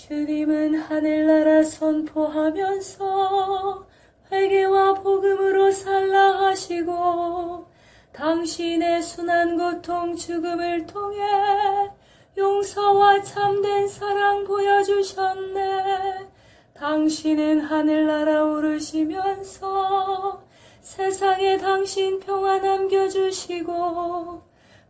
주님은 하늘나라 선포하면서 회개와 복음으로 살라 하시고 당신의 순한 고통 죽음을 통해 용서와 참된 사랑 보여주셨네. 당신은 하늘나라 오르시면서 세상에 당신 평화 남겨주시고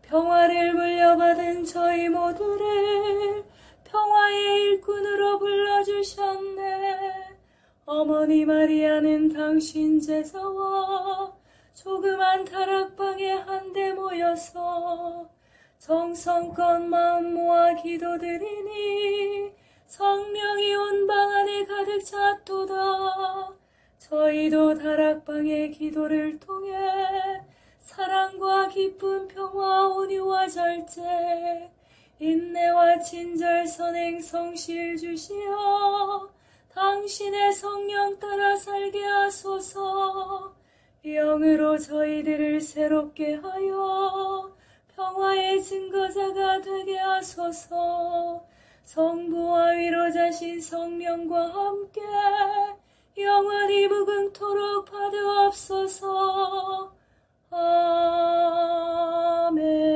평화를 물려받은 저희 모두를 평화의 일꾼으로 불러주셨네. 어머니 마리아는 당신 제자와 조그만 다락방에 한데 모여서 정성껏 마음 모아 기도드리니 성령이 온 방 안에 가득 찼도다. 저희도 다락방의 기도를 통해 사랑과 기쁨, 평화, 온유와 절제, 인내와 친절, 선행, 성실 주시어 당신의 성령 따라 살게 하소서. 영으로 저희들을 새롭게 하여 평화의 증거자가 되게 하소서. 성부와 위로자신 성령과 함께 영원히 무궁토록 받으옵소서.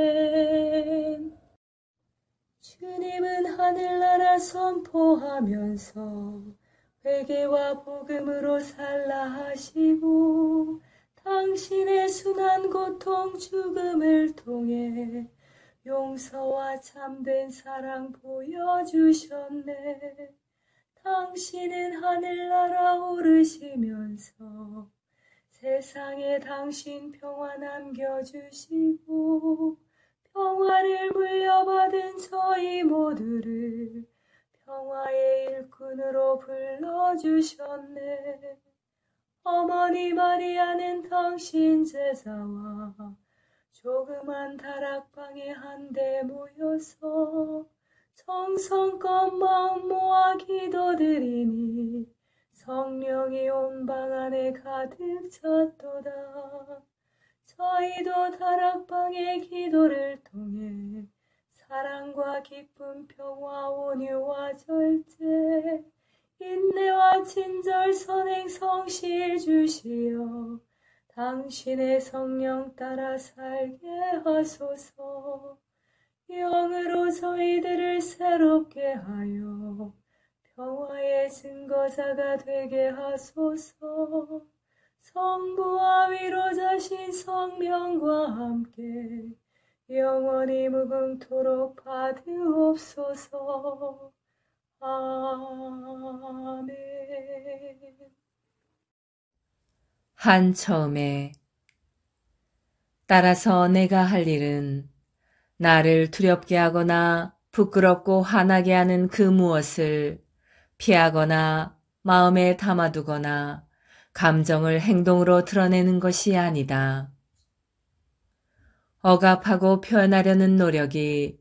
아멘. 주님은 하늘나라 선포하면서 회개와 복음으로 살라 하시고 당신의 순한 고통 죽음을 통해 용서와 참된 사랑 보여주셨네. 당신은 하늘나라 오르시면서 세상에 당신 평화 남겨주시고 평화를 물려받은 저희 모두를 평화의 일꾼으로 불러주셨네. 어머니 마리아는 당신 제자와 조그만 다락방에 한데 모여서 정성껏 마음 모아 기도드리니 성령이 온 방 안에 가득 찼도다. 저희도 다락방의 기도를 통해 사랑과 기쁨, 평화, 온유와 절제, 인내와 친절, 선행, 성실 주시어 당신의 성령 따라 살게 하소서. 영으로 저희들을 새롭게 하여 평화의 증거자가 되게 하소서. 성부와 위로자신 성령과 함께 영원히 무궁토록 받으옵소서. 아멘. 한 처음에 따라서 내가 할 일은 나를 두렵게 하거나 부끄럽고 화나게 하는 그 무엇을 피하거나 마음에 담아두거나 감정을 행동으로 드러내는 것이 아니다. 억압하고 표현하려는 노력이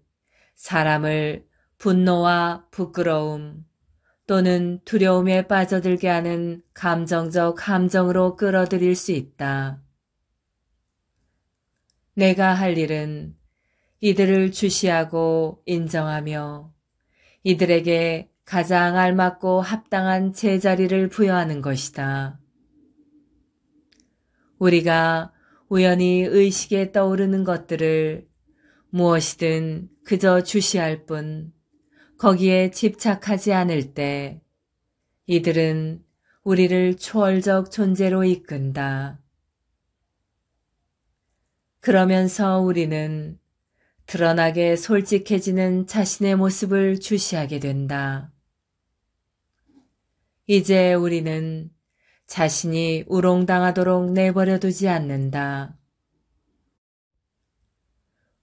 사람을 분노와 부끄러움 또는 두려움에 빠져들게 하는 감정적 감정으로 끌어들일 수 있다. 내가 할 일은 이들을 주시하고 인정하며 이들에게 가장 알맞고 합당한 제자리를 부여하는 것이다. 우리가 우연히 의식에 떠오르는 것들을 무엇이든 그저 주시할 뿐 거기에 집착하지 않을 때 이들은 우리를 초월적 존재로 이끈다. 그러면서 우리는 드러나게 솔직해지는 자신의 모습을 주시하게 된다. 이제 우리는 자신이 우롱당하도록 내버려두지 않는다.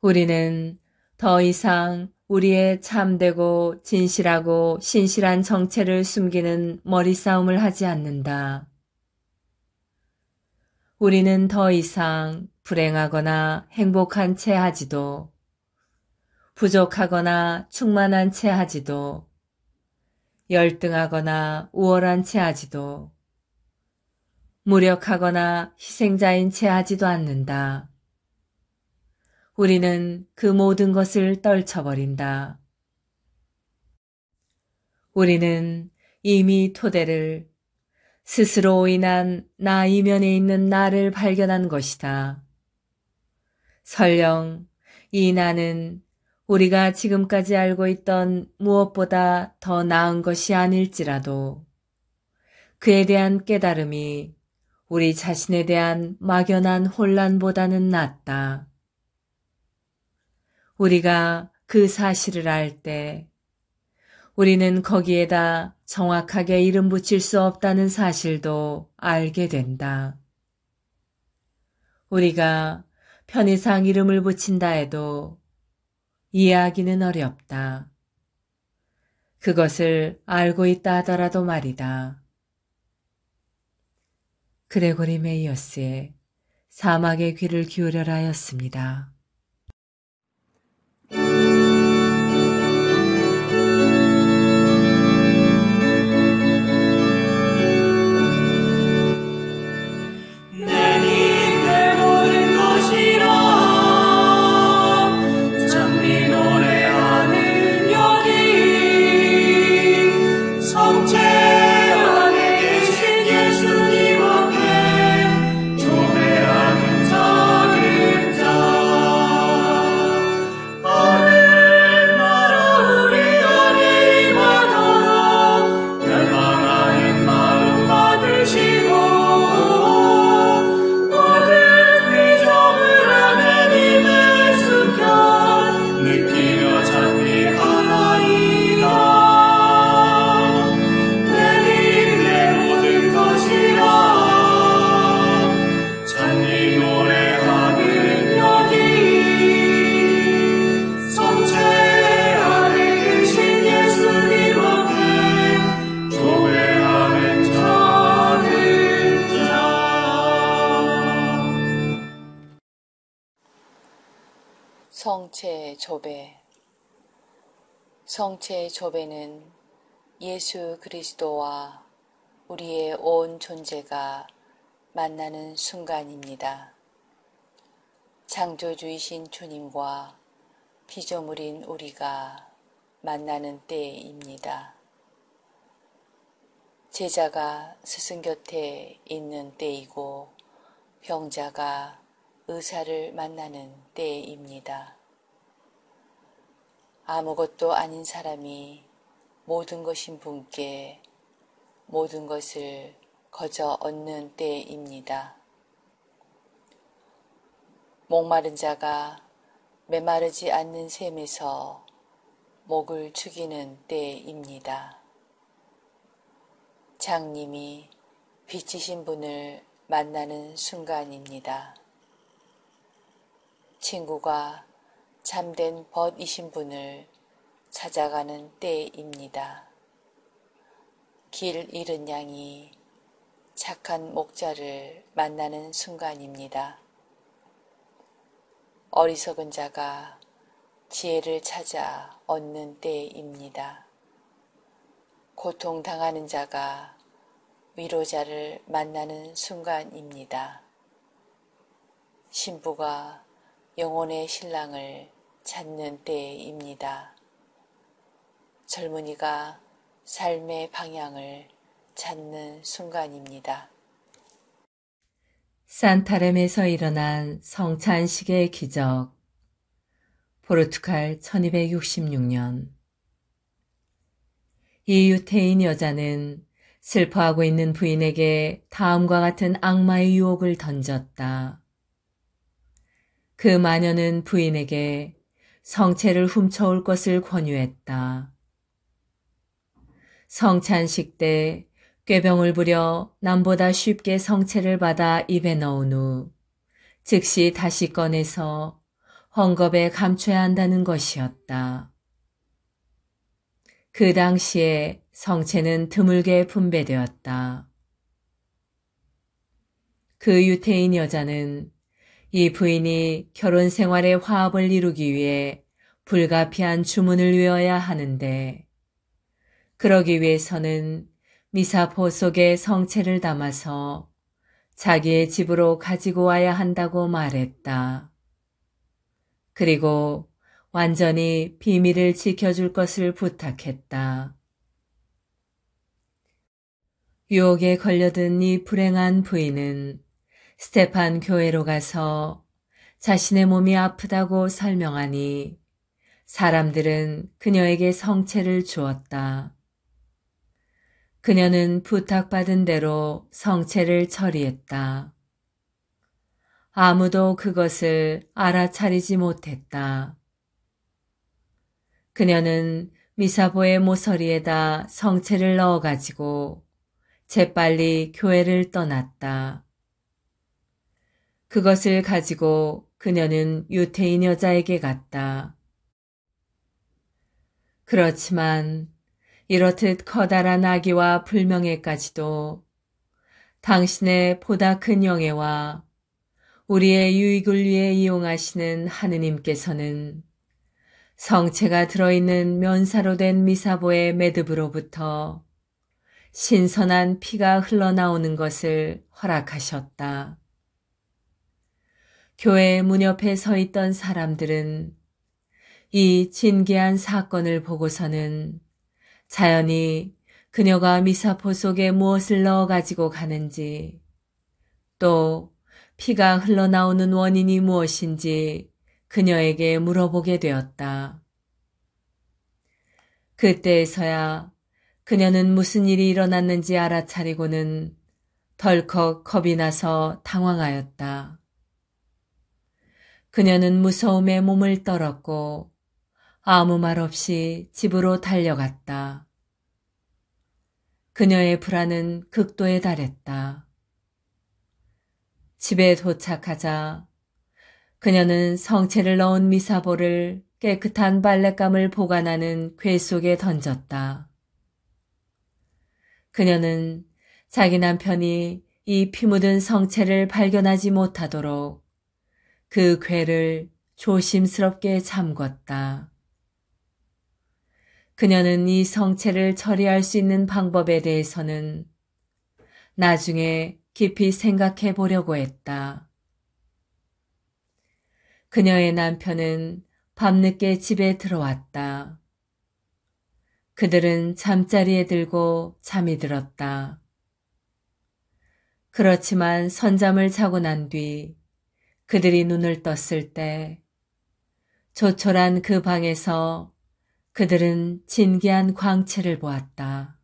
우리는 더 이상 우리의 참되고 진실하고 신실한 정체를 숨기는 머리싸움을 하지 않는다. 우리는 더 이상 불행하거나 행복한 채 하지도, 부족하거나 충만한 채 하지도, 열등하거나 우월한 채 하지도, 무력하거나 희생자인 채 하지도 않는다. 우리는 그 모든 것을 떨쳐버린다. 우리는 이미 토대를 스스로 인한 나 이면에 있는 나를 발견한 것이다. 설령 이 나는 우리가 지금까지 알고 있던 무엇보다 더 나은 것이 아닐지라도 그에 대한 깨달음이 우리 자신에 대한 막연한 혼란보다는 낫다. 우리가 그 사실을 알 때 우리는 거기에다 정확하게 이름 붙일 수 없다는 사실도 알게 된다. 우리가 편의상 이름을 붙인다 해도 이해하기는 어렵다. 그것을 알고 있다 하더라도 말이다. 그레고리 메이어스의 사막의 귀를 기울여라 하였습니다. 성체 조배. 성체 조배는 예수 그리스도와 우리의 온 존재가 만나는 순간입니다. 창조주이신 주님과 피조물인 우리가 만나는 때입니다. 제자가 스승 곁에 있는 때이고 병자가 의사를 만나는 때입니다. 아무것도 아닌 사람이 모든 것인 분께 모든 것을 거저 얻는 때입니다. 목마른 자가 메마르지 않는 샘에서 목을 축이는 때입니다. 장님이 빚지신 분을 만나는 순간입니다. 친구가 참된 벗이신 분을 찾아가는 때입니다. 길 잃은 양이 착한 목자를 만나는 순간입니다. 어리석은 자가 지혜를 찾아 얻는 때입니다. 고통당하는 자가 위로자를 만나는 순간입니다. 신부가 영혼의 신랑을 찾는 때입니다. 젊은이가 삶의 방향을 찾는 순간입니다. 산타렘에서 일어난 성찬식의 기적. 포르투갈 1266년. 이 유태인 여자는 슬퍼하고 있는 부인에게 다음과 같은 악마의 유혹을 던졌다. 그 마녀는 부인에게 성체를 훔쳐올 것을 권유했다. 성찬식 때 꾀병을 부려 남보다 쉽게 성체를 받아 입에 넣은 후 즉시 다시 꺼내서 헝겊에 감춰야 한다는 것이었다. 그 당시에 성체는 드물게 분배되었다. 그 유태인 여자는 이 부인이 결혼 생활의 화합을 이루기 위해 불가피한 주문을 외워야 하는데 그러기 위해서는 미사포 속에 성체를 담아서 자기의 집으로 가지고 와야 한다고 말했다. 그리고 완전히 비밀을 지켜줄 것을 부탁했다. 유혹에 걸려든 이 불행한 부인은 스테판 교회로 가서 자신의 몸이 아프다고 설명하니 사람들은 그녀에게 성채를 주었다. 그녀는 부탁받은 대로 성채를 처리했다. 아무도 그것을 알아차리지 못했다. 그녀는 미사보의 모서리에다 성채를 넣어가지고 재빨리 교회를 떠났다. 그것을 가지고 그녀는 유태인 여자에게 갔다. 그렇지만 이렇듯 커다란 악의와 불명예까지도 당신의 보다 큰 영예와 우리의 유익을 위해 이용하시는 하느님께서는 성체가 들어있는 면사로 된 미사보의 매듭으로부터 신선한 피가 흘러나오는 것을 허락하셨다. 교회 문 옆에 서 있던 사람들은 이 진귀한 사건을 보고서는 자연히 그녀가 미사포 속에 무엇을 넣어 가지고 가는지, 또 피가 흘러나오는 원인이 무엇인지 그녀에게 물어보게 되었다. 그때에서야 그녀는 무슨 일이 일어났는지 알아차리고는 덜컥 겁이 나서 당황하였다. 그녀는 무서움에 몸을 떨었고 아무 말 없이 집으로 달려갔다. 그녀의 불안은 극도에 달했다. 집에 도착하자 그녀는 성채를 넣은 미사보를 깨끗한 빨랫감을 보관하는 궤 속에 던졌다. 그녀는 자기 남편이 이 피 묻은 성채를 발견하지 못하도록 그 궤를 조심스럽게 잠궜다. 그녀는 이 성채를 처리할 수 있는 방법에 대해서는 나중에 깊이 생각해 보려고 했다. 그녀의 남편은 밤늦게 집에 들어왔다. 그들은 잠자리에 들고 잠이 들었다. 그렇지만 선잠을 자고 난 뒤 그들이 눈을 떴을 때 조촐한 그 방에서 그들은 진기한 광채를 보았다.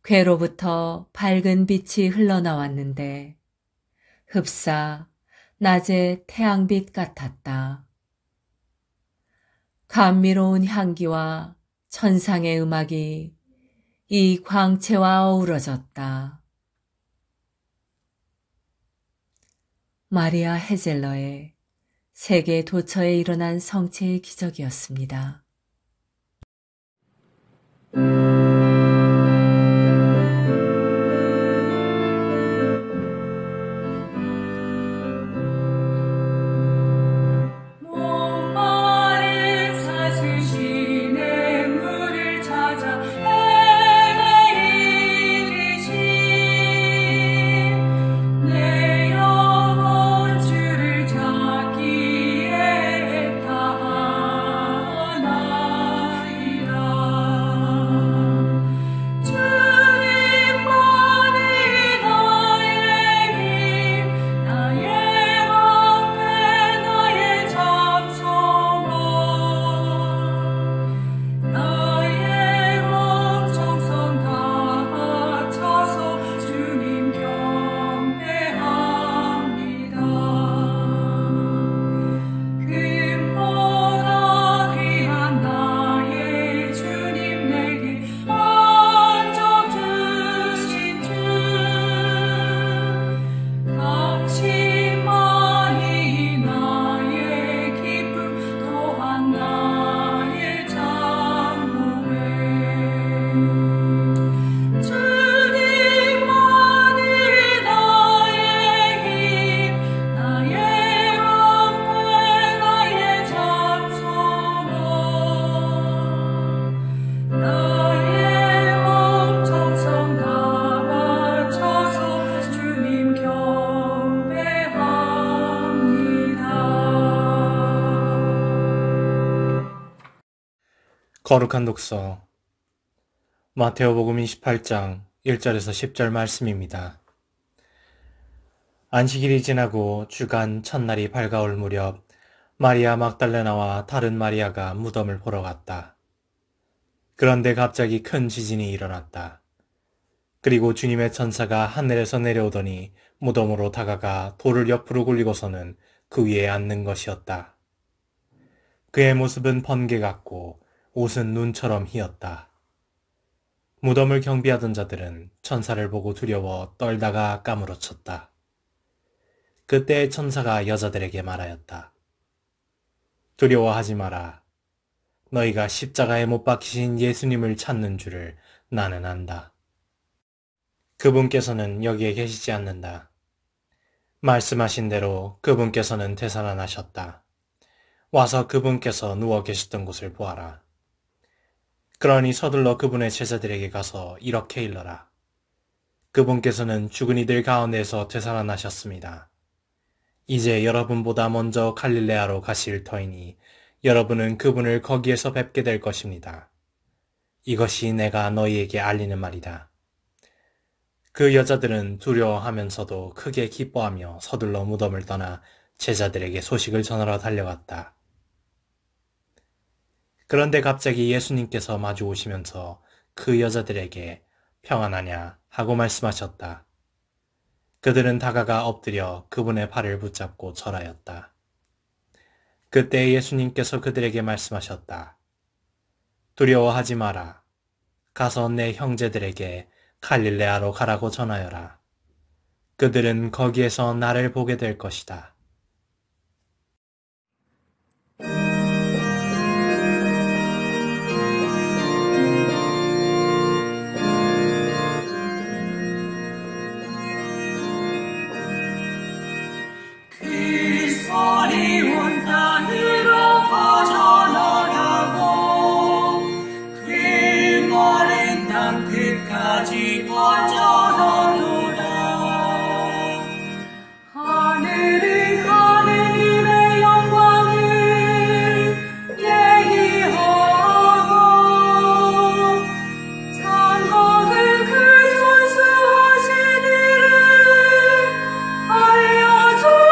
궤로부터 밝은 빛이 흘러나왔는데 흡사 낮의 태양빛 같았다. 감미로운 향기와 천상의 음악이 이 광채와 어우러졌다. 마리아 헤젤러의 세계 도처에 일어난 성체의 기적이었습니다. 거룩한 독서. 마테오복음 28장 1절에서 10절 말씀입니다. 안식일이 지나고 주간 첫날이 밝아올 무렵 마리아 막달레나와 다른 마리아가 무덤을 보러 갔다. 그런데 갑자기 큰 지진이 일어났다. 그리고 주님의 천사가 하늘에서 내려오더니 무덤으로 다가가 돌을 옆으로 굴리고서는 그 위에 앉는 것이었다. 그의 모습은 번개 같고 옷은 눈처럼 희었다. 무덤을 경비하던 자들은 천사를 보고 두려워 떨다가 까무러쳤다. 그때 천사가 여자들에게 말하였다. 두려워하지 마라. 너희가 십자가에 못 박히신 예수님을 찾는 줄을 나는 안다. 그분께서는 여기에 계시지 않는다. 말씀하신 대로 그분께서는 되살아나셨다. 와서 그분께서 누워 계셨던 곳을 보아라. 그러니 서둘러 그분의 제자들에게 가서 이렇게 일러라. 그분께서는 죽은 이들 가운데서 되살아나셨습니다. 이제 여러분보다 먼저 갈릴레아로 가실 터이니 여러분은 그분을 거기에서 뵙게 될 것입니다. 이것이 내가 너희에게 알리는 말이다. 그 여자들은 두려워하면서도 크게 기뻐하며 서둘러 무덤을 떠나 제자들에게 소식을 전하러 달려갔다. 그런데 갑자기 예수님께서 마주 오시면서 그 여자들에게 평안하냐 하고 말씀하셨다. 그들은 다가가 엎드려 그분의 발을 붙잡고 절하였다. 그때 예수님께서 그들에게 말씀하셨다. 두려워하지 마라. 가서 내 형제들에게 갈릴레아로 가라고 전하여라. 그들은 거기에서 나를 보게 될 것이다. 그 소리 온 땅으로 퍼져나가고 그 마른 땅 끝까지 퍼져나도다. 하늘은 하느님의 영광을 얘기하고 장막은 그 손수하신 일을 알려주더라.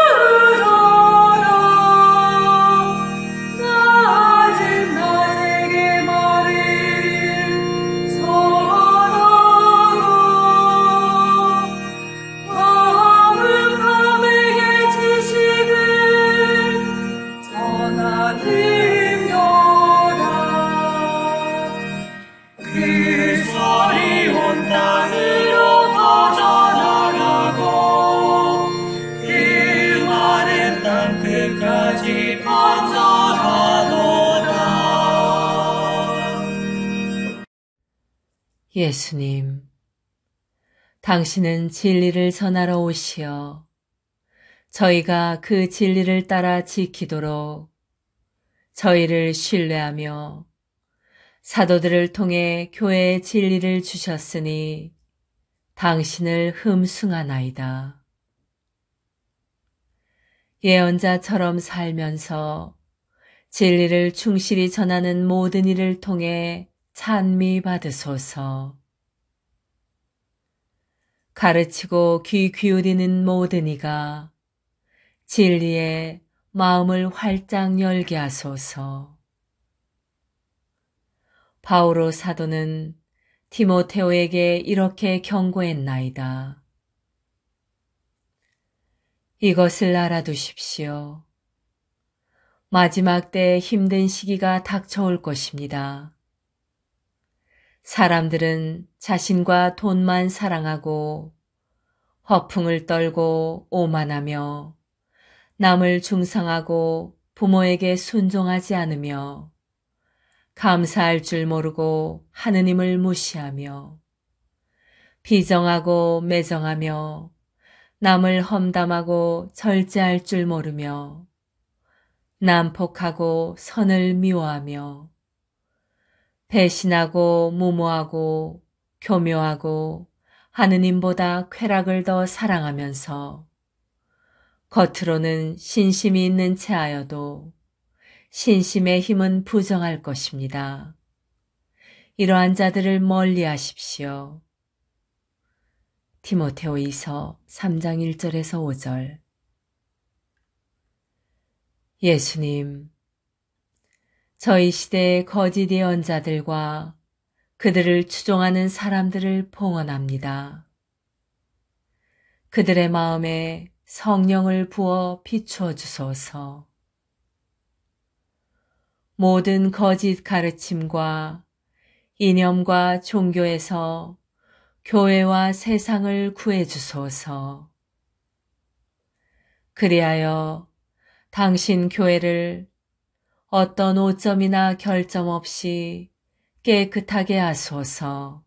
낮은 낮에게 말을 전하고 밤은 밤에게 지식을 전하는도다. 그 소리 온 땅으로 퍼져나가고 그 마른 땅 끝까지 퍼져가도다. 예수님, 당신은 진리를 전하러 오시어 저희가 그 진리를 따라 지키도록 저희를 신뢰하며 사도들을 통해 교회의 진리를 주셨으니 당신을 흠숭하나이다. 예언자처럼 살면서 진리를 충실히 전하는 모든 일을 통해 찬미 받으소서. 가르치고 귀 기울이는 모든 이가 진리에 마음을 활짝 열게 하소서. 바오로 사도는 디모테오에게 이렇게 경고했나이다. 이것을 알아두십시오. 마지막 때 힘든 시기가 닥쳐올 것입니다. 사람들은 자신과 돈만 사랑하고 허풍을 떨고 오만하며 남을 중상하고 부모에게 순종하지 않으며 감사할 줄 모르고 하느님을 무시하며 비정하고 매정하며 남을 험담하고 절제할 줄 모르며 난폭하고 선을 미워하며 배신하고 무모하고 교묘하고 하느님보다 쾌락을 더 사랑하면서 겉으로는 신심이 있는 체하여도 신심의 힘은 부정할 것입니다. 이러한 자들을 멀리 하십시오. 디모데후서 3장 1절에서 5절. 예수님, 저희 시대의 거짓 예언자들과 그들을 추종하는 사람들을 봉헌합니다. 그들의 마음에 성령을 부어 비추어 주소서. 모든 거짓 가르침과 이념과 종교에서 교회와 세상을 구해 주소서. 그리하여 당신 교회를 어떤 오점이나 결점 없이 깨끗하게 하소서.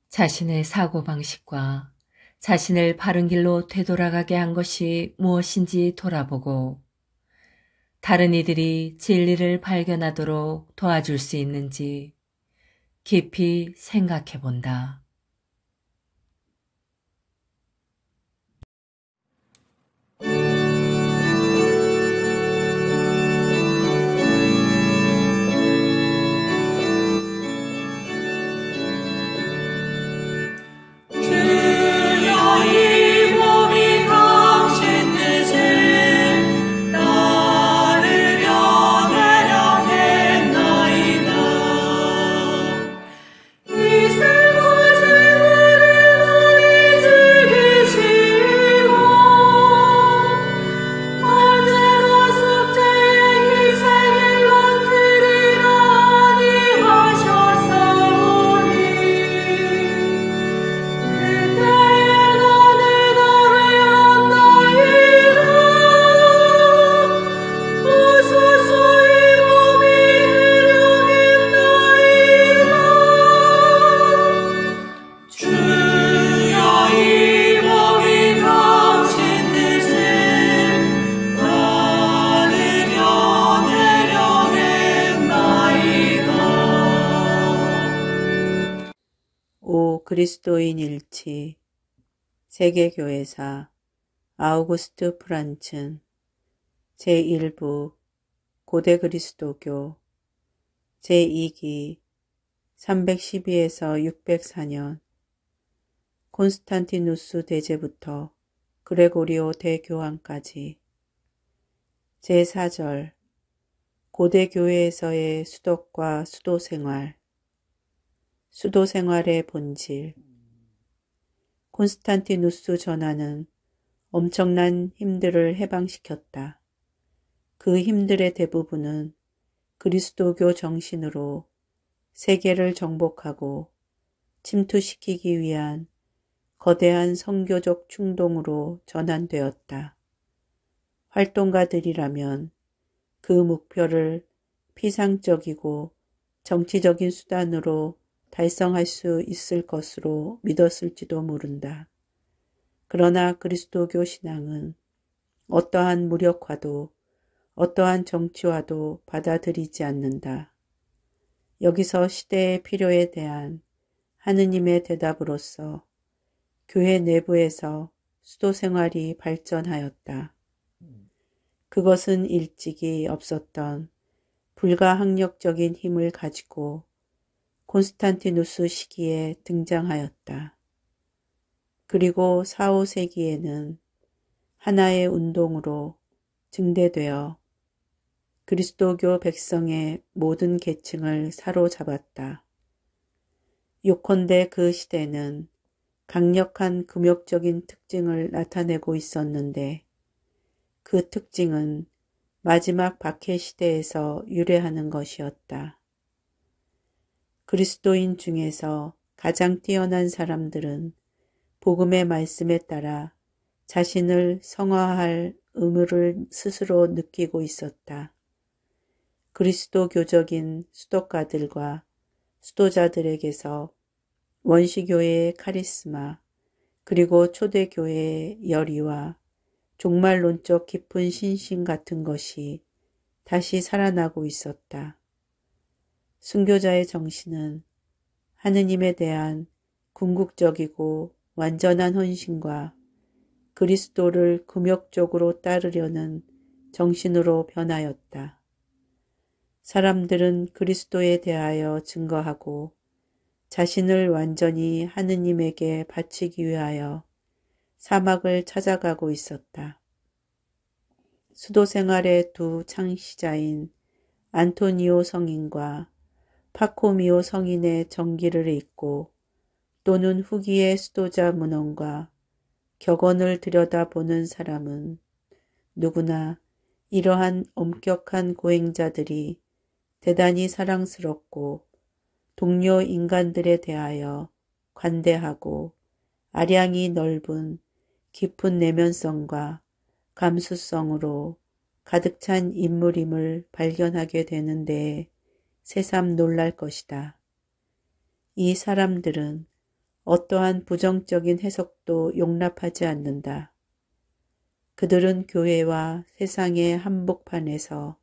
자신의 사고방식과 자신을 바른 길로 되돌아가게 한 것이 무엇인지 돌아보고 다른 이들이 진리를 발견하도록 도와줄 수 있는지 깊이 생각해 본다. 주여 이 몸이 당신 뜻을 따르려 대령했나이다. 이 삶과 재물을 많이 즐기시고 언제나 속죄의 희생을 맡으리라 아니하셨사오니 그때에 나는 노래한나이다. 오소서 이 몸이 해령했나이다. 주여 이 몸이 당신 뜻을 따르려 대령했나이다. 오 그리스도인 일치 세계교회사 아우구스트 프란츠 제1부 고대 그리스도교 제2기 312에서 604년 콘스탄티누스 대제부터 그레고리오 대교황까지 제4절 고대 교회에서의 수독과 수도생활 수도생활의 본질 콘스탄티누스 전하는 엄청난 힘들을 해방시켰다. 그 힘들의 대부분은 그리스도교 정신으로 세계를 정복하고 침투시키기 위한 거대한 선교적 충동으로 전환되었다. 활동가들이라면 그 목표를 피상적이고 정치적인 수단으로 달성할 수 있을 것으로 믿었을지도 모른다. 그러나 그리스도교 신앙은 어떠한 무력화도 어떠한 정치화도 받아들이지 않는다. 여기서 시대의 필요에 대한 하느님의 대답으로서 교회 내부에서 수도 생활이 발전하였다. 그것은 일찍이 없었던 불가항력적인 힘을 가지고 콘스탄티누스 시기에 등장하였다. 그리고 4, 5세기에는 하나의 운동으로 증대되어 그리스도교 백성의 모든 계층을 사로잡았다. 요컨대 그 시대는 강력한 금욕적인 특징을 나타내고 있었는데 그 특징은 마지막 박해 시대에서 유래하는 것이었다. 그리스도인 중에서 가장 뛰어난 사람들은 복음의 말씀에 따라 자신을 성화할 의무를 스스로 느끼고 있었다. 그리스도교적인 수도가들과 수도자들에게서 원시교회의 카리스마 그리고 초대교회의 열의와 종말론적 깊은 신심 같은 것이 다시 살아나고 있었다. 순교자의 정신은 하느님에 대한 궁극적이고 완전한 헌신과 그리스도를 금욕적으로 따르려는 정신으로 변하였다. 사람들은 그리스도에 대하여 증거하고 자신을 완전히 하느님에게 바치기 위하여 사막을 찾아가고 있었다. 수도 생활의 두 창시자인 안토니오 성인과 파코미오 성인의 정기를 읽고 또는 후기의 수도자 문헌과 격언을 들여다보는 사람은 누구나 이러한 엄격한 고행자들이 대단히 사랑스럽고 동료 인간들에 대하여 관대하고 아량이 넓은 깊은 내면성과 감수성으로 가득 찬 인물임을 발견하게 되는데 새삼 놀랄 것이다. 이 사람들은 어떠한 부정적인 해석도 용납하지 않는다. 그들은 교회와 세상의 한복판에서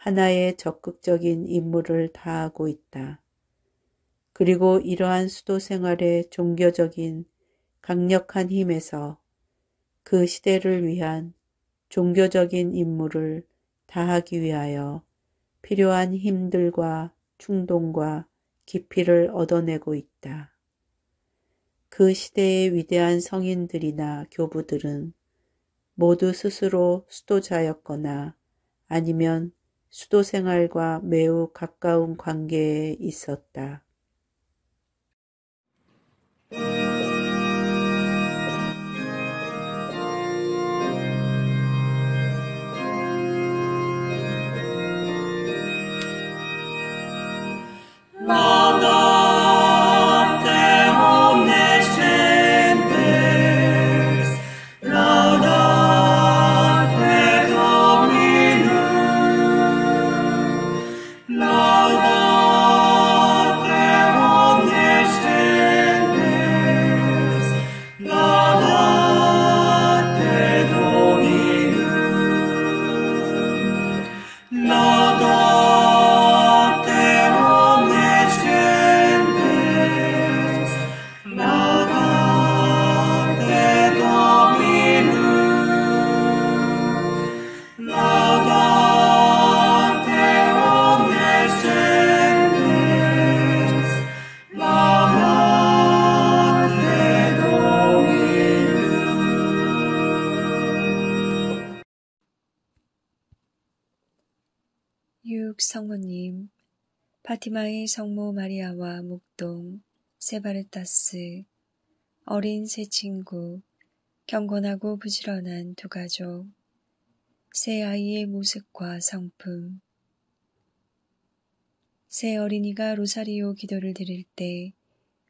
하나의 적극적인 임무를 다하고 있다. 그리고 이러한 수도 생활의 종교적인 강력한 힘에서 그 시대를 위한 종교적인 임무를 다하기 위하여 필요한 힘들과 충동과 깊이를 얻어내고 있다. 그 시대의 위대한 성인들이나 교부들은 모두 스스로 수도자였거나 아니면 수도 생활과 매우 가까운 관계에 있었다. Laudate omnes gentes, laudate Dominum, laudate omnes gentes, laudate Dominum, laudate omnes gentes, laudate Dominum, laudate omnes gentes, laudate Dominum. 성모님, 파티마의 성모 마리아와 묵동, 세바르타스, 어린 새 친구, 경건하고 부지런한 두 가족, 새 아이의 모습과 성품. 새 어린이가 로사리오 기도를 드릴 때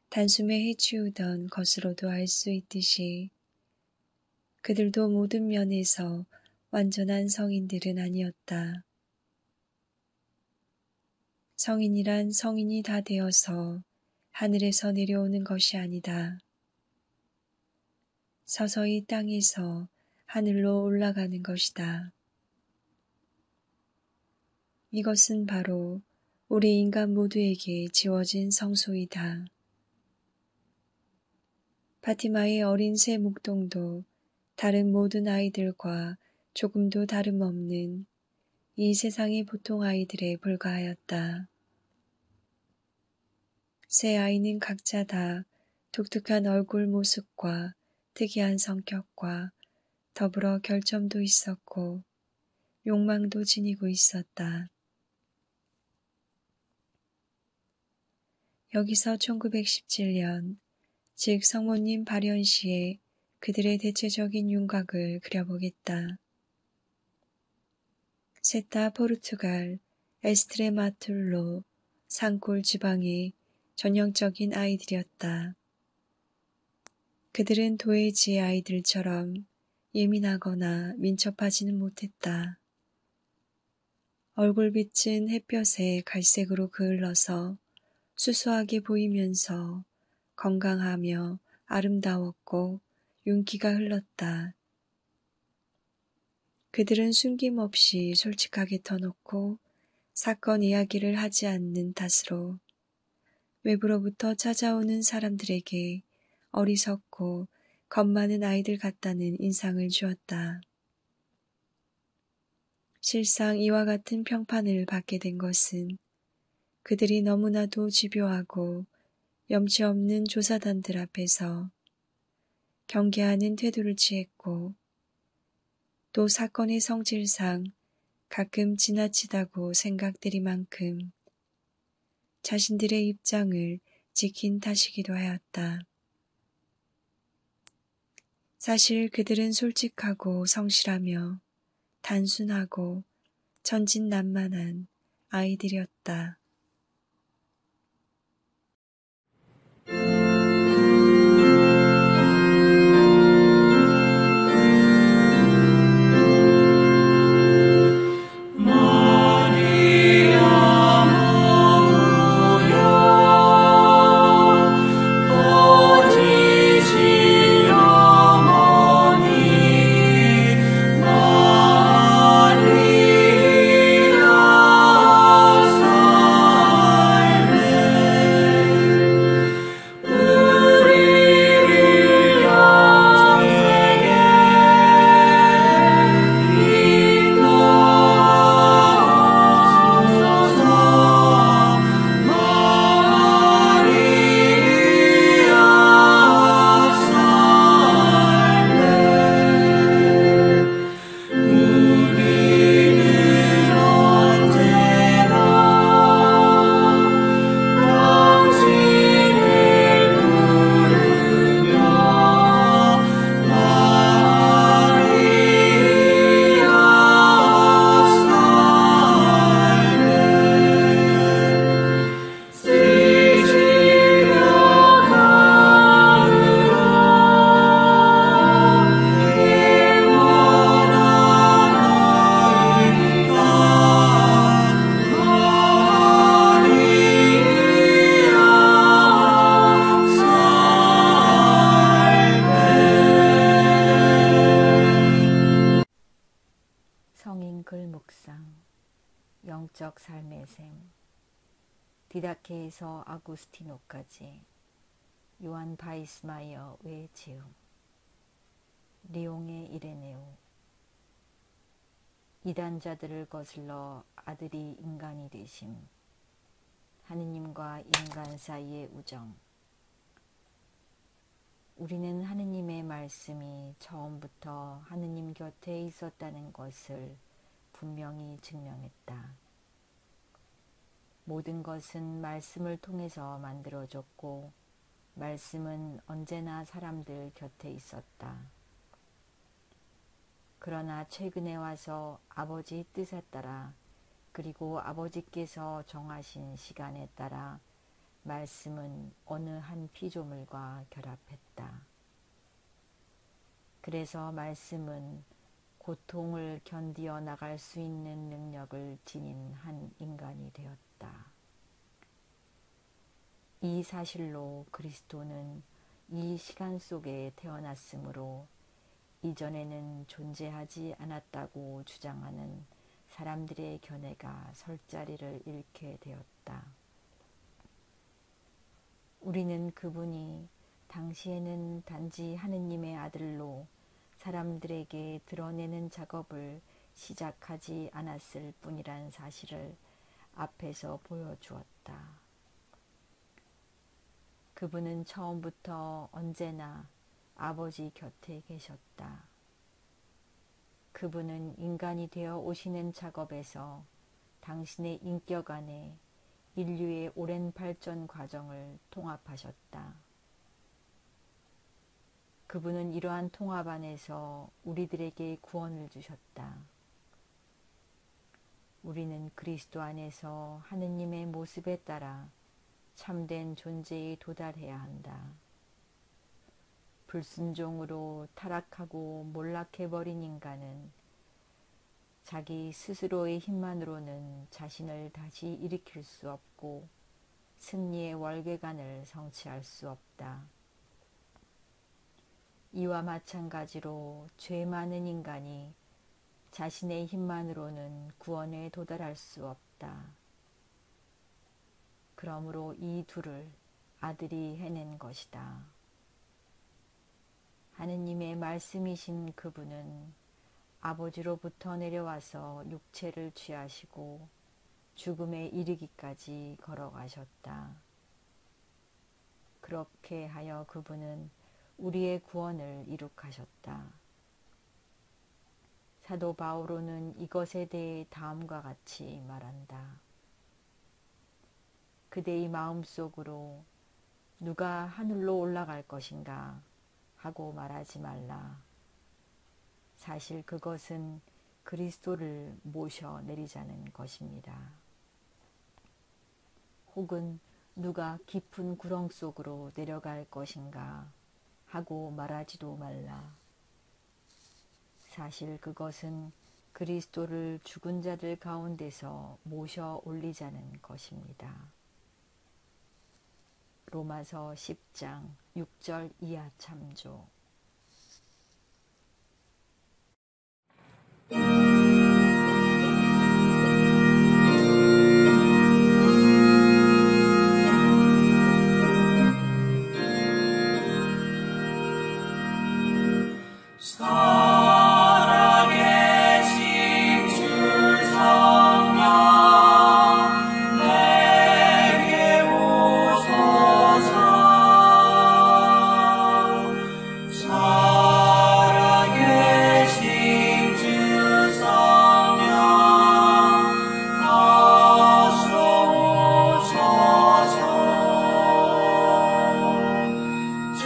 단숨에 해치우던 것으로도 알 수 있듯이 그들도 모든 면에서 완전한 성인들은 아니었다. 성인이란 성인이 다 되어서 하늘에서 내려오는 것이 아니다. 서서히 땅에서 하늘로 올라가는 것이다. 이것은 바로 우리 인간 모두에게 지워진 성소이다. 파티마의 어린 새 묵동도 다른 모든 아이들과 조금도 다름없는 이 세상의 보통 아이들에 불과하였다. 새 아이는 각자 다 독특한 얼굴 모습과 특이한 성격과 더불어 결점도 있었고 욕망도 지니고 있었다. 여기서 1917년, 즉 성모님 발현 시에 그들의 대체적인 윤곽을 그려보겠다. 셋 다 포르투갈 에스트레마툴로 산골 지방의 전형적인 아이들이었다. 그들은 도해지의 아이들처럼 예민하거나 민첩하지는 못했다. 얼굴빛은 햇볕에 갈색으로 그을러서 수수하게 보이면서 건강하며 아름다웠고 윤기가 흘렀다. 그들은 숨김없이 솔직하게 터놓고 사건 이야기를 하지 않는 탓으로 외부로부터 찾아오는 사람들에게 어리석고 겁 많은 아이들 같다는 인상을 주었다. 실상 이와 같은 평판을 받게 된 것은 그들이 너무나도 집요하고 염치 없는 조사단들 앞에서 경계하는 태도를 취했고 또 사건의 성질상 가끔 지나치다고 생각되리만큼 자신들의 입장을 지킨 탓이기도 하였다. 사실 그들은 솔직하고 성실하며 단순하고 천진난만한 아이들이었다. 성인 글 묵상, 영적 삶의 샘, 디다케에서 아구스티노까지, 요한 바이스마이어의 지음, 리옹의 이레네오. 이단자들을 거슬러 아들이 인간이 되심, 하느님과 인간 사이의 우정. 우리는 하느님의 말씀이 처음부터 하느님 곁에 있었다는 것을 분명히 증명했다. 모든 것은 말씀을 통해서 만들어졌고 말씀은 언제나 사람들 곁에 있었다. 그러나 최근에 와서 아버지 뜻에 따라 그리고 아버지께서 정하신 시간에 따라 말씀은 어느 한 피조물과 결합했다. 그래서 말씀은 고통을 견디어 나갈 수 있는 능력을 지닌 한 인간이 되었다. 이 사실로 그리스도는 이 시간 속에 태어났으므로 이전에는 존재하지 않았다고 주장하는 사람들의 견해가 설 자리를 잃게 되었다. 우리는 그분이 당시에는 단지 하느님의 아들로 사람들에게 드러내는 작업을 시작하지 않았을 뿐이란 사실을 앞에서 보여주었다. 그분은 처음부터 언제나 아버지 곁에 계셨다. 그분은 인간이 되어 오시는 작업에서 당신의 인격 안에 인류의 오랜 발전 과정을 통합하셨다. 그분은 이러한 통합 안에서 우리들에게 구원을 주셨다. 우리는 그리스도 안에서 하느님의 모습에 따라 참된 존재에 도달해야 한다. 불순종으로 타락하고 몰락해버린 인간은 자기 스스로의 힘만으로는 자신을 다시 일으킬 수 없고 승리의 월계관을 성취할 수 없다. 이와 마찬가지로 죄 많은 인간이 자신의 힘만으로는 구원에 도달할 수 없다. 그러므로 이 둘을 아들이 해낸 것이다. 하느님의 말씀이신 그분은 아버지로부터 내려와서 육체를 취하시고 죽음에 이르기까지 걸어가셨다. 그렇게 하여 그분은 우리의 구원을 이룩하셨다. 사도 바오로는 이것에 대해 다음과 같이 말한다. 그대의 마음속으로 누가 하늘로 올라갈 것인가 하고 말하지 말라. 사실 그것은 그리스도를 모셔 내리자는 것입니다. 혹은 누가 깊은 구렁 속으로 내려갈 것인가 하고 말하지도 말라. 사실 그것은 그리스도를 죽은 자들 가운데서 모셔 올리자는 것입니다. 로마서 10장 6절 이하 참조. 살아계신 주 성령 내게 오소서. 살아계신 주 성령 어서 오소서. 주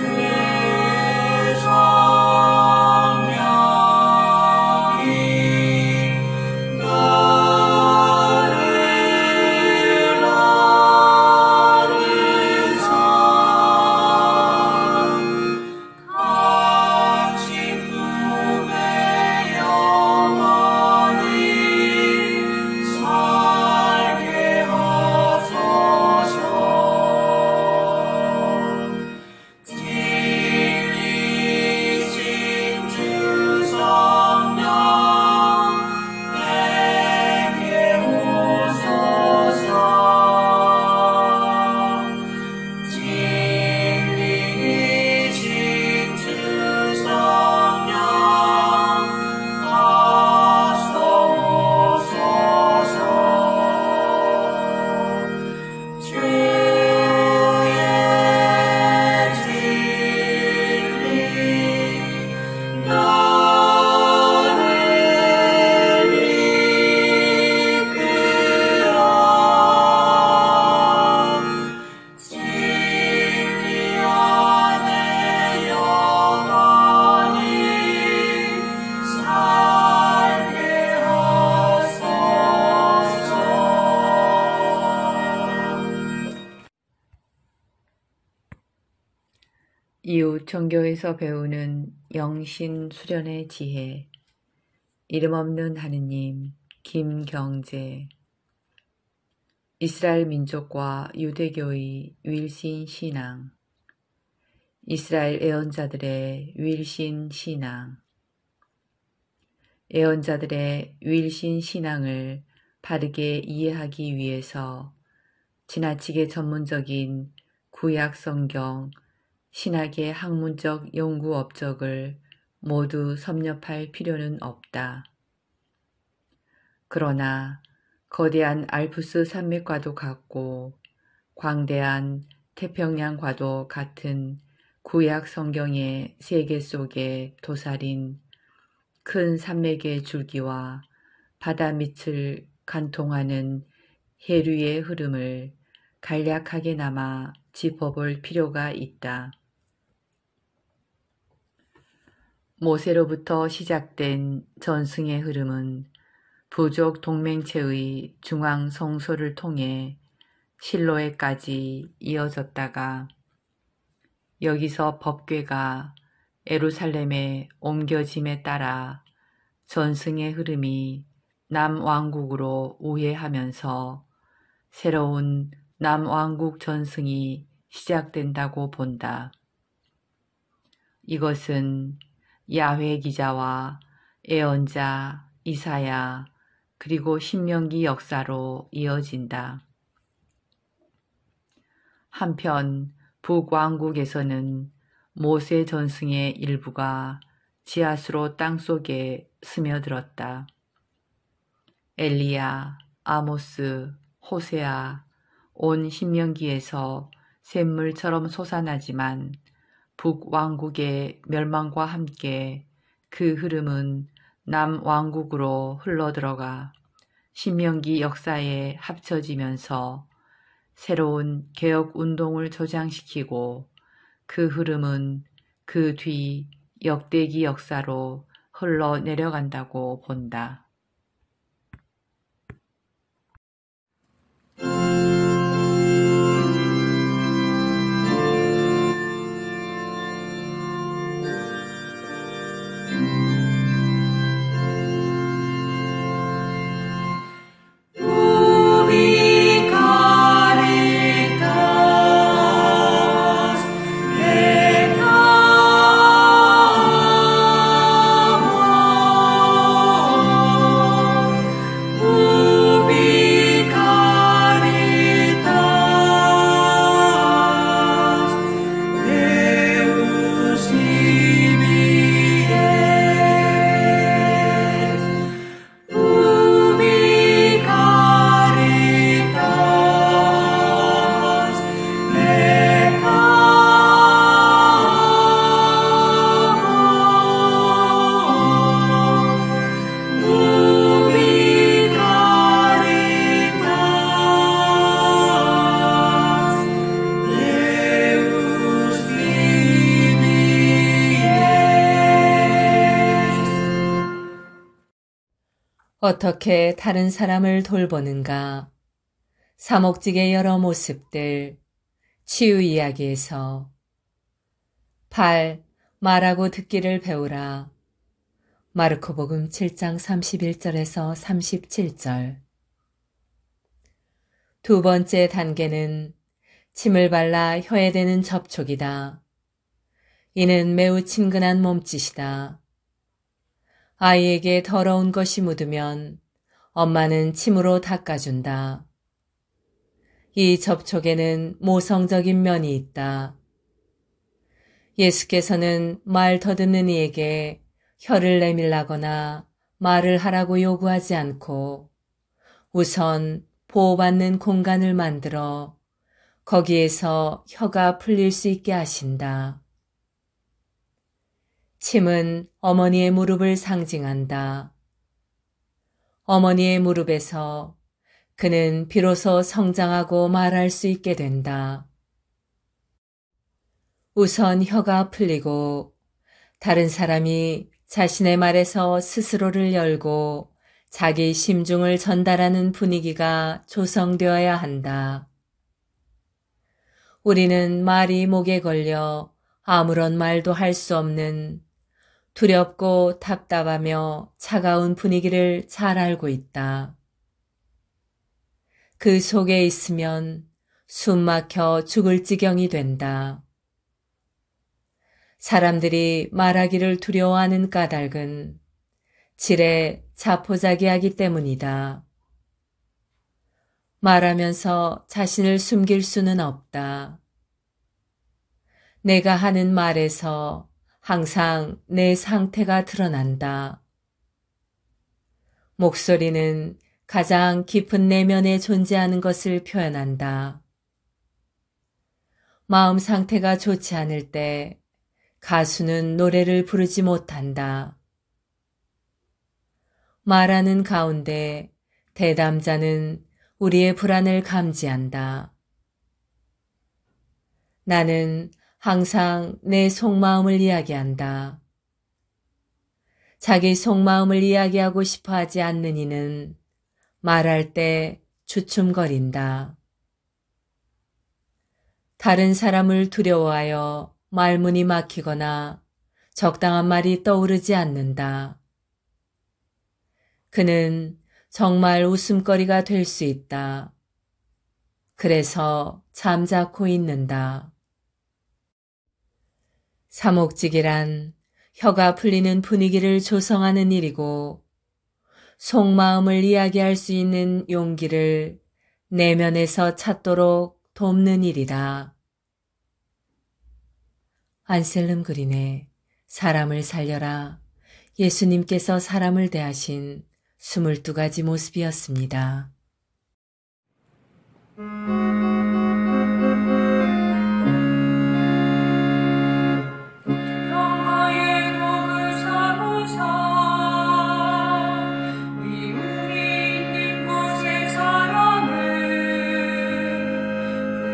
이웃 종교에서 배우는 영신 수련의 지혜. 이름 없는 하느님. 김경재. 이스라엘 민족과 유대교의 윌신 신앙. 이스라엘 예언자들의 윌신 신앙. 예언자들의 윌신 신앙을 바르게 이해하기 위해서 지나치게 전문적인 구약 성경 신학의 학문적 연구 업적을 모두 섭렵할 필요는 없다. 그러나 거대한 알프스 산맥과도 같고 광대한 태평양과도 같은 구약 성경의 세계 속에 도사린 큰 산맥의 줄기와 바다 밑을 관통하는 해류의 흐름을 간략하게나마 짚어볼 필요가 있다. 모세로부터 시작된 전승의 흐름은 부족 동맹체의 중앙 성소를 통해 실로에까지 이어졌다가 여기서 법궤가 예루살렘에 옮겨짐에 따라 전승의 흐름이 남왕국으로 우회하면서 새로운 남왕국 전승이 시작된다고 본다. 이것은 야훼 기자와 예언자 이사야 그리고 신명기 역사로 이어진다. 한편 북왕국에서는 모세 전승의 일부가 지하수로 땅속에 스며들었다. 엘리야, 아모스, 호세아, 온 신명기에서 샘물처럼 솟아나지만 북왕국의 멸망과 함께 그 흐름은 남왕국으로 흘러들어가 신명기 역사에 합쳐지면서 새로운 개혁운동을 조장시키고 그 흐름은 그 뒤 역대기 역사로 흘러내려간다고 본다. 어떻게 다른 사람을 돌보는가? 사목직의 여러 모습들, 치유 이야기에서 8. 말하고 듣기를 배우라. 마르코복음 7장 31절에서 37절. 두 번째 단계는 침을 발라 혀에 대는 접촉이다. 이는 매우 친근한 몸짓이다. 아이에게 더러운 것이 묻으면 엄마는 침으로 닦아준다. 이 접촉에는 모성적인 면이 있다. 예수께서는 말 더듬는 이에게 혀를 내밀라거나 말을 하라고 요구하지 않고 우선 보호받는 공간을 만들어 거기에서 혀가 풀릴 수 있게 하신다. 침은 어머니의 무릎을 상징한다. 어머니의 무릎에서 그는 비로소 성장하고 말할 수 있게 된다. 우선 혀가 풀리고 다른 사람이 자신의 말에서 스스로를 열고 자기 심중을 전달하는 분위기가 조성되어야 한다. 우리는 말이 목에 걸려 아무런 말도 할 수 없는 두렵고 답답하며 차가운 분위기를 잘 알고 있다. 그 속에 있으면 숨 막혀 죽을 지경이 된다. 사람들이 말하기를 두려워하는 까닭은 지레 자포자기하기 때문이다. 말하면서 자신을 숨길 수는 없다. 내가 하는 말에서 항상 내 상태가 드러난다. 목소리는 가장 깊은 내면에 존재하는 것을 표현한다. 마음 상태가 좋지 않을 때 가수는 노래를 부르지 못한다. 말하는 가운데 대담자는 우리의 불안을 감지한다. 나는 항상 내 속마음을 이야기한다. 자기 속마음을 이야기하고 싶어 하지 않는 이는 말할 때 주춤거린다. 다른 사람을 두려워하여 말문이 막히거나 적당한 말이 떠오르지 않는다. 그는 정말 웃음거리가 될 수 있다. 그래서 잠자코 있는다. 사목직이란 혀가 풀리는 분위기를 조성하는 일이고 속마음을 이야기할 수 있는 용기를 내면에서 찾도록 돕는 일이다. 안셀름 그린의 사람을 살려라 예수님께서 사람을 대하신 22가지 모습이었습니다. 평화의 복을 삼으사 미움이 있는 곳의 사랑을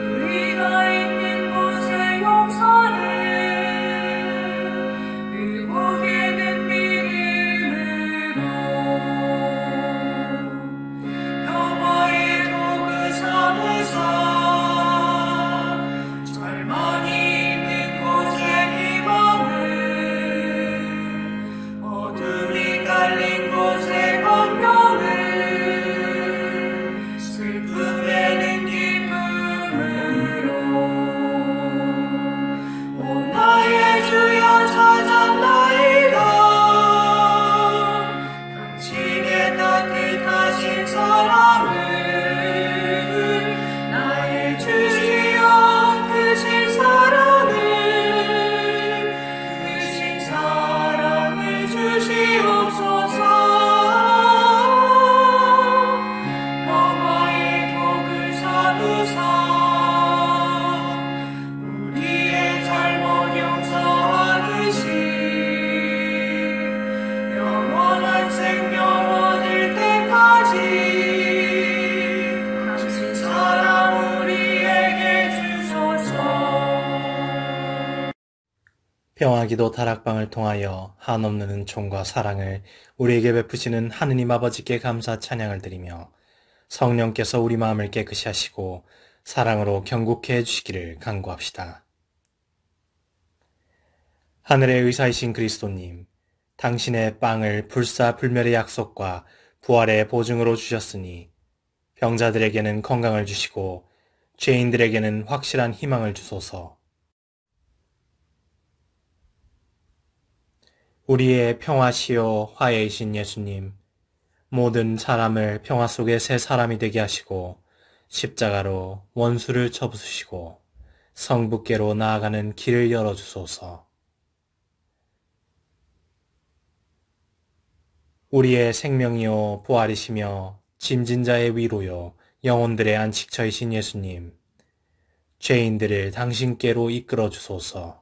불의가 있는 곳의 용서를 의복에 든 믿음으로 평화의 복을 삼으사 절망이 있는 곳의 희망을 어둠이 깔린 곳의 광명을 슬픔에는 기쁨으로 오 나의 주여 찾았나이다 당신의 따뜻하신 사랑을 나의 주여 크신 사랑을 주시옵소서 평화의 복을 삼으사 우리의 잘못 용서하듯이 영원한 생명 얻을 때까지 당신 사랑 우리에게 주소서. 평화기도 다락방을 통하여 한없는 은총과 사랑을 우리에게 베푸시는 하느님 아버지께 감사 찬양을 드리며 성령께서 우리 마음을 깨끗이 하시고 사랑으로 경고케 해주시기를 간구합시다. 하늘의 의사이신 그리스도님, 당신의 빵을 불사불멸의 약속과 부활의 보증으로 주셨으니 병자들에게는 건강을 주시고 죄인들에게는 확실한 희망을 주소서. 우리의 평화시요 화해이신 예수님, 모든 사람을 평화 속의 새 사람이 되게 하시고 십자가로 원수를 쳐부수시고 성부께로 나아가는 길을 열어주소서. 우리의 생명이요 부활이시며 짐진 자의 위로요 영혼들의 안식처이신 예수님, 죄인들을 당신께로 이끌어 주소서.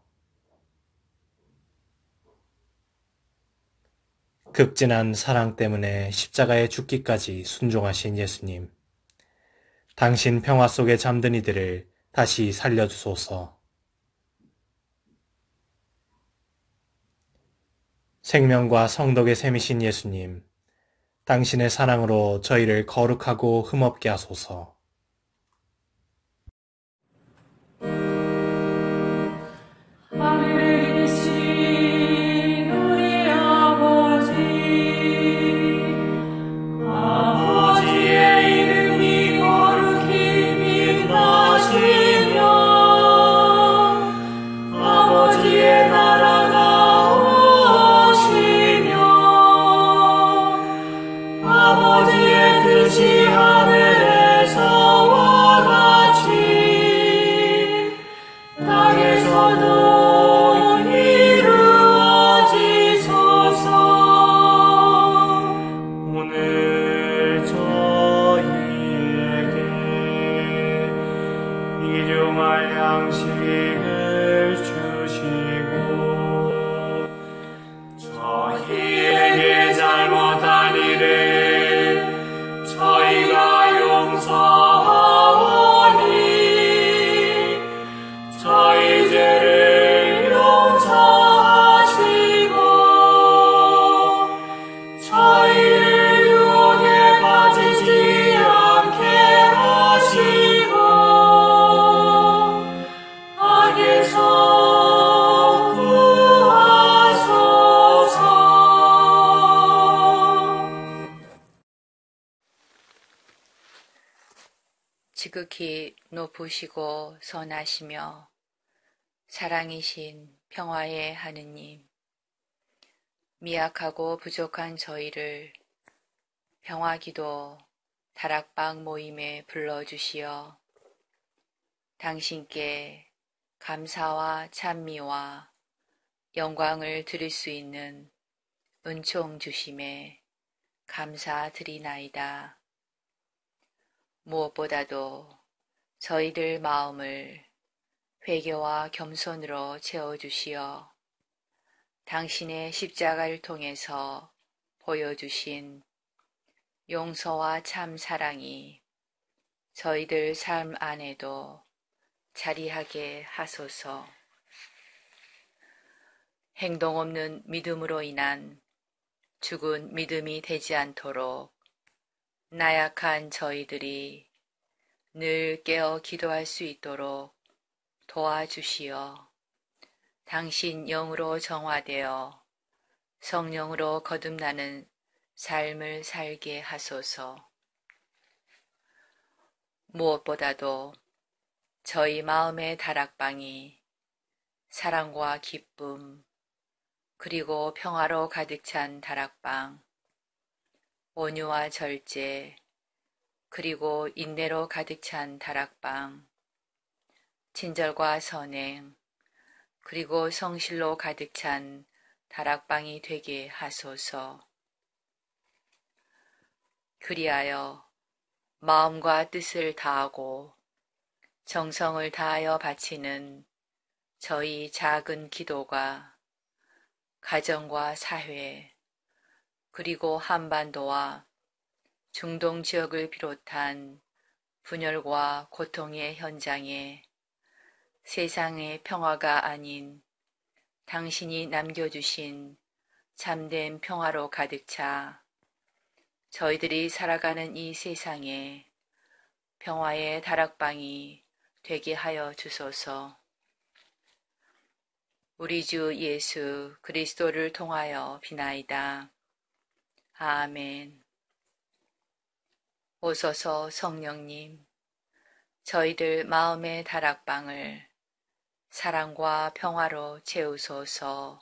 극진한 사랑 때문에 십자가에 죽기까지 순종하신 예수님, 당신 평화 속에 잠든 이들을 다시 살려주소서. 생명과 성덕의 샘이신 예수님, 당신의 사랑으로 저희를 거룩하고 흠없게 하소서. 하늘에 계신 우리 아버지의 이름이 거룩히 빛나시며 아버지의 나라가 오시며 아버지의 뜻이 하늘에서와 같이 땅에서도 오늘 저희에게 일용할 양식을 주시고 저희에게 잘못한 일을 저희가 용서하오니 저희 죄를 용서하시고 저희를 유혹에 빠지지 않게 하시고 악에서 구하소서. 지극히 높으시고 선하시며 사랑이신 평화의 하느님, 미약하고 부족한 저희를 평화기도 다락방 모임에 불러주시어 당신께 감사와 찬미와 영광을 드릴 수 있는 은총 주심에 감사드리나이다. 무엇보다도 저희들 마음을 회개와 겸손으로 채워주시어 당신의 십자가를 통해서 보여주신 용서와 참 사랑이 저희들 삶 안에도 자리하게 하소서. 행동 없는 믿음으로 인한 죽은 믿음이 되지 않도록 나약한 저희들이 늘 깨어 기도할 수 있도록 도와주시어 당신 영으로 정화되어 성령으로 거듭나는 삶을 살게 하소서. 무엇보다도 저희 마음의 다락방이 사랑과 기쁨 그리고 평화로 가득 찬 다락방, 온유와 절제 그리고 인내로 가득 찬 다락방, 친절과 선행 그리고 성실로 가득 찬 다락방이 되게 하소서. 그리하여 마음과 뜻을 다하고 정성을 다하여 바치는 저희 작은 기도가 가정과 사회 그리고 한반도와 중동 지역을 비롯한 분열과 고통의 현장에 세상의 평화가 아닌 당신이 남겨주신 참된 평화로 가득 차 저희들이 살아가는 이 세상에 평화의 다락방이 되게 하여 주소서. 우리 주 예수 그리스도를 통하여 비나이다. 아멘. 오소서 성령님, 저희들 마음의 다락방을 사랑과 평화로 채우소서.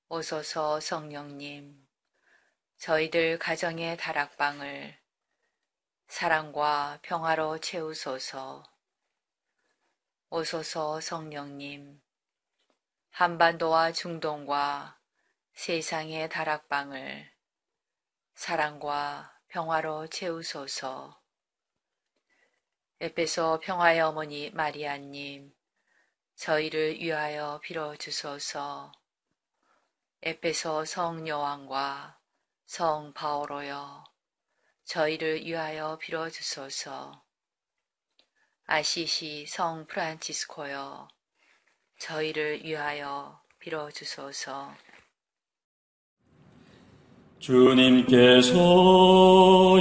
오소서 성령님, 저희들 가정의 다락방을 사랑과 평화로 채우소서. 오소서 성령님, 한반도와 중동과 세상의 다락방을 사랑과 평화로 채우소서. 에베소 평화의 어머니 마리아님, 저희를 위하여 빌어주소서. 에베소 성 요한과 성 바오로여, 저희를 위하여 빌어주소서. 아시시 성 프란치스코여, 저희를 위하여 빌어주소서. 주님께서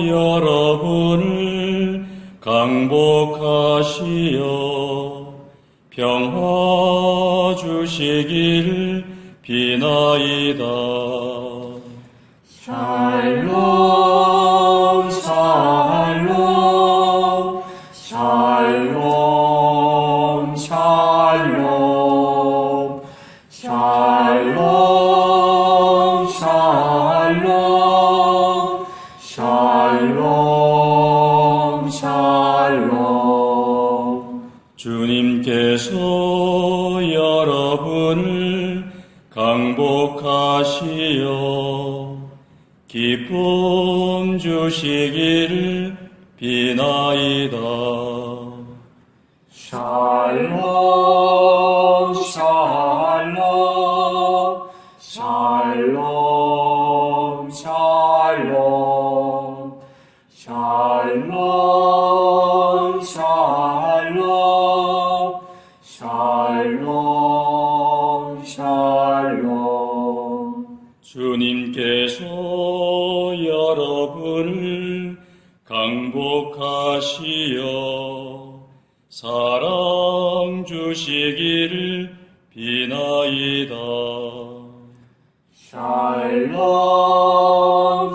여러분을 강복하시어 평화 주시길 비나이다. 샬롬 샬롬 샬롬 샬롬 샬롬 샬롬 샬롬 샬롬. 주님께서 여러분을 강복하시어 기쁨 주시길 비나이다. 샬롬 샬롬 샬롬 샬롬 샬롬 샬롬 샬롬 샬롬. 주님께서 여러분을 강복하시어 사랑 주시기를 비나이다. 샬롬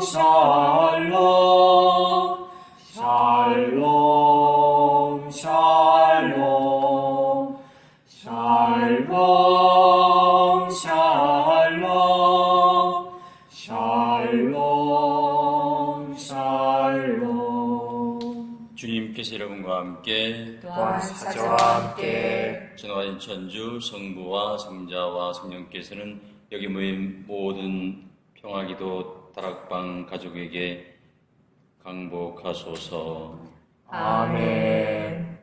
샬롬 샬롬 샬롬 샬롬 샬롬 샬롬 샬롬. 주님께서 여러분과 함께 또한 사자와 함께 전능하신 천주 성부와 성자와 성령께서는 여기 모인 모든 평화기도 다락방 가족에게 강복하소서. 아멘.